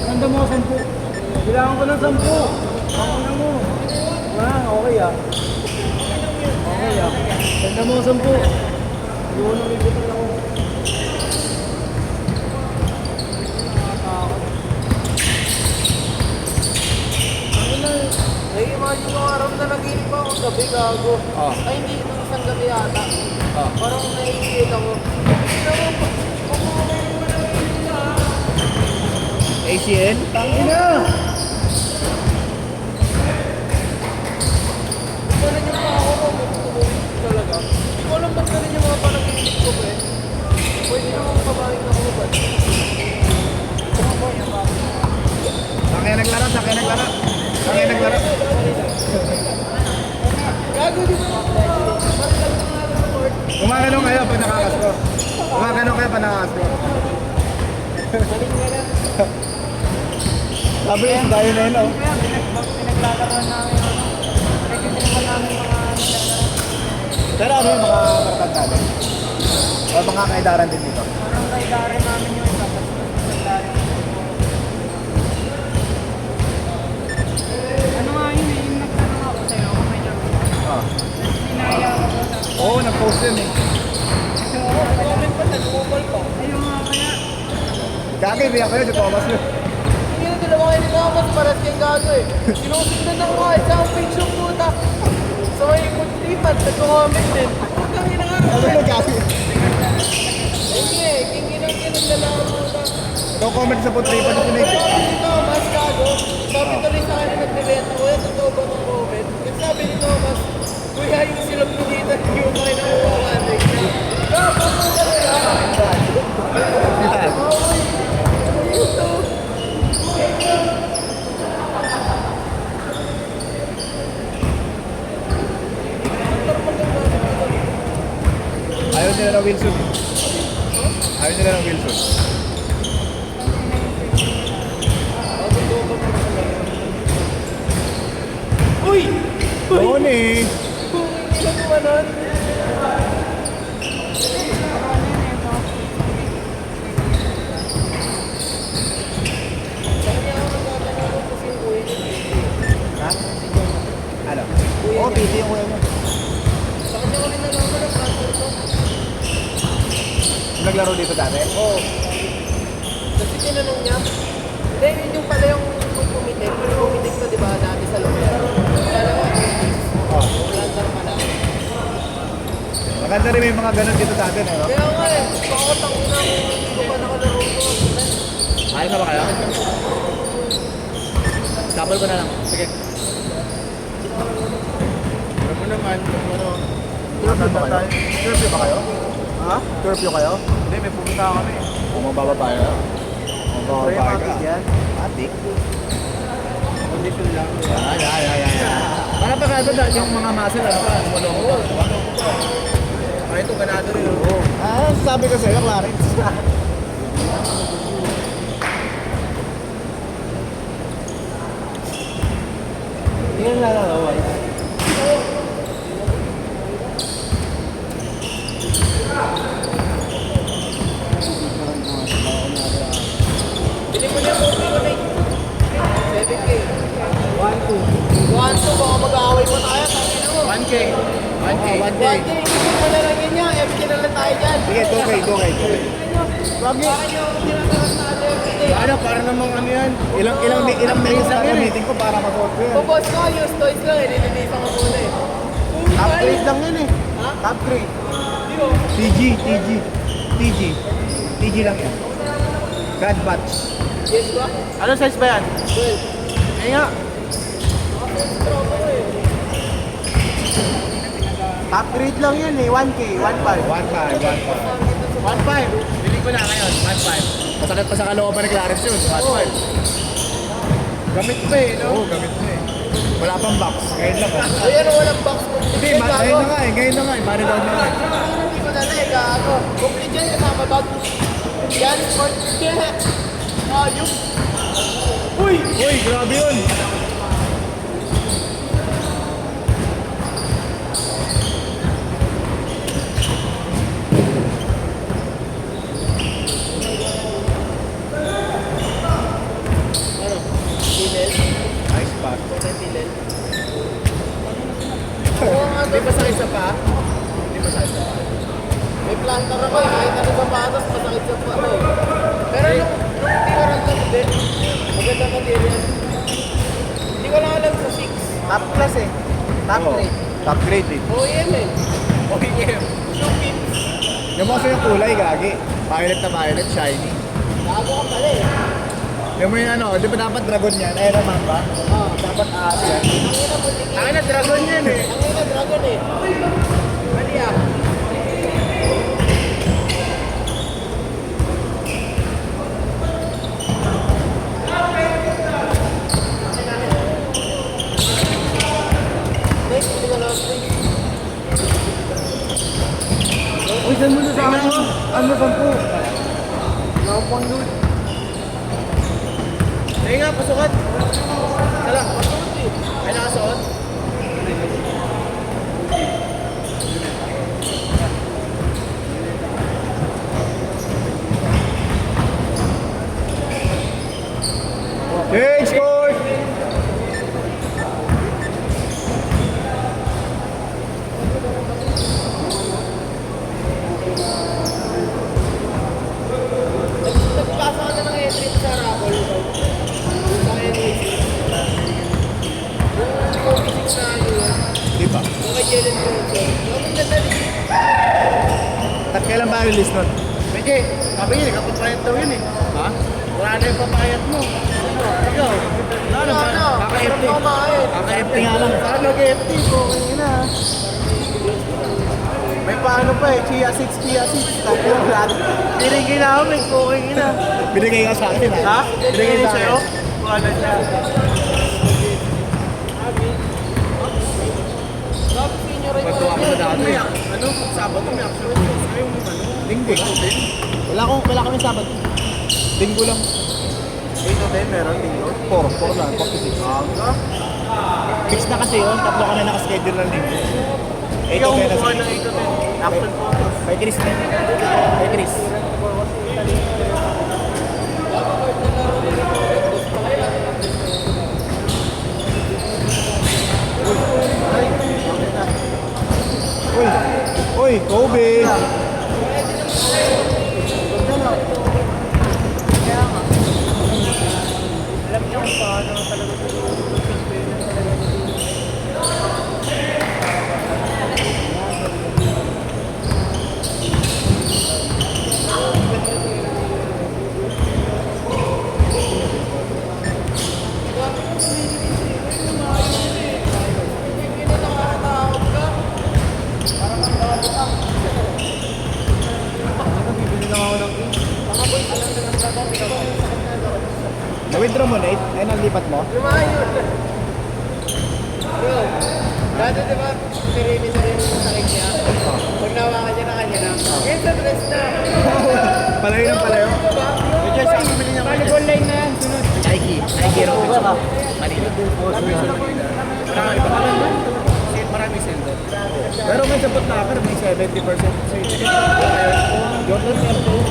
Sanda mo 10. Bilangan ko ng 10. Ako na mo. Okay ah. Okay ah. Sanda mo 10. Yun ang ibutan ako. Ay, imagine mo araw na naginip ako gabi, gago. Ay, hindi itong isang gabi ata. Parang naiingit ako. ACL? Tangina! Ganun yung mga ako talaga. Hindi ko alam ba't ganun yung mga panaginip ko, pre. Pwede naman kabaling na hubad. Sakaya naglaro, sakaya naglaro. Sakaya naglaro. Gago, di ba? Gumaganong kayo pag nakakasko. Gumaganong kayo pag nakakasko. Sabi yung tayo na yun, oh. Pinaglalaroan namin. Pinagkitinaman namin mga Pero ano yung mga karatag natin? O mga kaidaran din dito? parang kaidarin namin yung isa. Ano nga yun eh, yung nagtanong ako sa'yo kung may job. Sinaya ako sa Oo, nag-post yun eh. Comment pa, nag-google pa. ayun nga kaya. Gagay, biyak ko yun si Thomas yun. Hindi na dalawa kayo ni Thomas, paras kayong gago eh. Sinusundan ako kahit sa akong page yung puta. So may pag-tripan, nag-comment din. Putang ina nga. Ano yung gagay? Hindi eh, kinginang dalawa puta. No comment sa putripan na pinag. Sabi ni Thomas, gago. Sabi tuloy sa akin na nagbibenta ko, yan, totoo ba ng comment? Kasi sabi ni Thomas, kuya yung silang pinita, yung kayo na uwawanig. Gago mo Ayaw nila ng Wilson. Ayaw nila ng Wilson. Uy! Doon eh. Kung hindi lang kumanon. Ha? Ano? Oo, busy yung kuya mo. Sa kanya ko rin nalaman ang transfer ko. Naglaro dito dati? Oo. Kasi tinanong niya, hindi, yun yung pala yung pumitik. Yung pumitik ko, di ba, dati sa loob. Kala ko, Oo. wala lang pala. Maganda rin may mga ganun dito dati, no? Kaya nga eh, bakit ang ina kung hindi ko pa nakalaro ko. Ayos na ba kayo? Double ko na lang. Sige. Alam mo naman, ano? Curfew ba kayo? Curfew ba kayo? Ha? Curfew kayo? Hindi, may pumunta kami. Bumababa tayo? Bumababa ka? Atik? Condition lang. Para pa kado yung mga muscle, ano pa? Ay, ito ganado rin. Oo. Sabi ko sa'yo, Clarence. Yan lang ako. Bili mo niya po ko na 7K. 1-2. 1-2, baka mag-aaway mo tayo. Tangin mo. 1K. 1K. 1K, hindi mo na lang yun niya. FK na lang tayo dyan. Sige, 2K. Bakit yung tinataras na ano FK? Ano, para namang ano yan? Ilang minutes lang yun meeting ko para mag-work ko yan. Boss ko, use toys lang eh. Nililisan ko muna eh. Top grade lang yun eh. Ha? Top grade. Dito. TG lang yan. God batch. Yes ba? Ano size ba yan? 12. Ay nga. Tropa ko eh. Top grade lang yan eh. 1K, 1.5. 1.5. Bili ko na ngayon, 1.5. Masakit pa sa kalooban ni Clarence yun, 1.5. Gamit pa eh, no? Oo, gamit pa eh. Wala pang box, ngayon lang oh. Ay, ano, walang box ko. Hindi, ngayon na nga eh, money down na nga eh. Hindi ko na lang eh, gago. Bumili dyan kasama bag. Yan, or yan. Ayun. Uy, grabe yun. kahit ano sa patas, masakit sa paa eh. Pero nung hindi ko ramdam din, maganda material. Hindi ko lang alam sa 6. Top class eh. Top Oo. grade. Top grade eh. OEM eh. OEM. Shopee. Yung mga yung kulay, gagi. Violet na violet, shiny. Gago ka pala eh. Yung mo yung ano, di ba dapat dragon yan? Ay, naman ba? Oo. Dapat aas yan. Ang ina dragon yan eh. Ang ina dragon eh. Mali ah. Next, hindi ko lang Uy, saan mo na sa akin? Ano, 10? Wala akong pang loot. Ayun nga, pasukat. Tala, pasukat eh. Ay nakasuot? Change court! Nagpasa ka na ng entry sa raffle. Sa NAC. Yung COVID-6 na ano yun. Di ba? Yung kay Jalen Johnson. Yung nadali. Kailan ba release nun? Medyo, sabi niya, kapapayat daw yun eh. Ha? Wala na yung papayat mo. Ikaw, wala na, kaka-FT. Kaka-FT nga lang. Saan nag-FT? Okay na. May paano pa eh, Chia 6. Tapos lahat. Tinigil na ako, may cooking na. Binigay ka sa akin Ha? Binigay sa sa'yo? akin. Wala siya. Sabi senior rin Pagtuwa ko sa dati. Ano, Sabado may action course. Ayaw mo ano? Linggo. Wala kami sabat. Linggo lang. 8 to 10 meron, tingko. 4 lang. 4 to 6. Aga. Fix na kasi yun. Tatlo ka na nakaschedule ng linggo. 8 Ikaw to 10 na kumuha sa ng 8 to 10. Action course. Kay Chris na. Kay Chris. Uy! Uy! Kobe! Alam niyo kung paano talaga bibili lang ako ng Na-withdraw mo, Nate? Ayun ang lipat mo? Lumayon. Bro, dati diba, sarili-sarili yung sakit niya. Pag nawakan niya na kanya na, ngayon sa dress na. Palayo ng palayo? Medyo sa bibili niya kayo. Volleyball line na yan, sunod. Nike Robinson. Manila. Marami sendo. Pero may sabot na ako, may 70% sale. Jordan Airflow,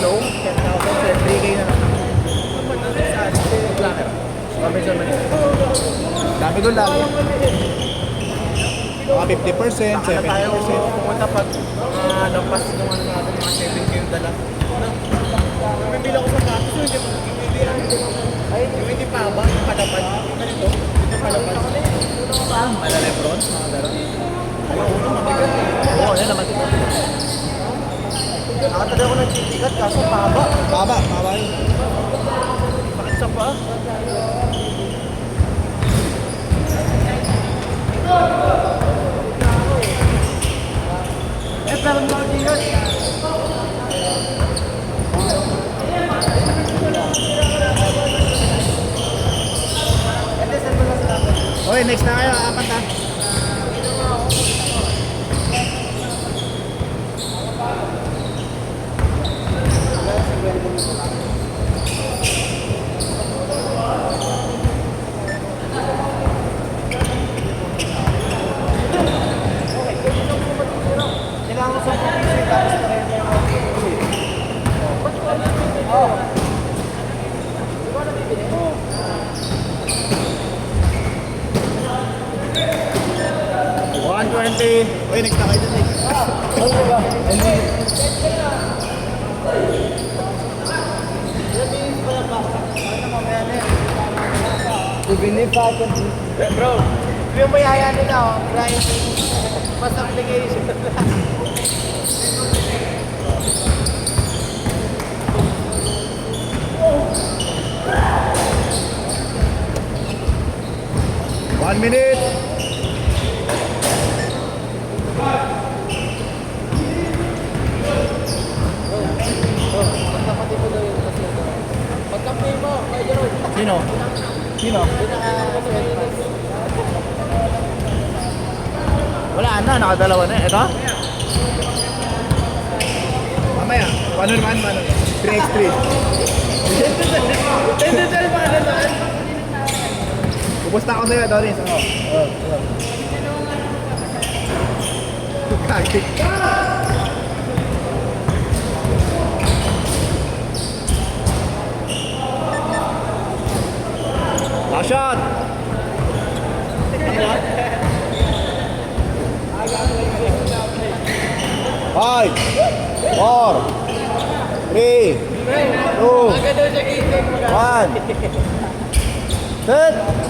low, 10,000, 3K na lang. Robinson Manila. Dami doon lang. Mga 50%, 70%. Saka na tayo pumunta pag lampas ng ano natin, mga 7K yung dala. Bumibili ako sa kaso, hindi mo ay, hindi pa ba? Yung palapad. Ganito. Ito palapad. Mala Lebron, mga gano'n. Ayaw, uno, mabigat. Oo, yan naman. Nakatagal ako ng titigat, kaso paba. Baba yun. Bakit sa pa? pero mga tigas. Okay, next na kayo, apat na. Kailangan ko sa pupisi, tapos na rin yung mga pupisi. Oo. Di ba nabibili? Oo. $120. Uy, next na kayo dun eh. Ano ba? believe I can do. Bro, yung mayaya nila, oh, grinding, mas application. One minute. Pagkapatid mo daw yung kasi. Pagkapatid mo, kay Jerome. Sino? Sino? Pinaka-sweatpants. Wala na, nakadalawa na. Ito? Mamaya. Paano naman? 3x3. Tendensal pa na naman. Pupusta ako sa'yo, Doris. Kagik. Last shot! 5, 4, 3, 2, Agad daw siya gising. 1. Set!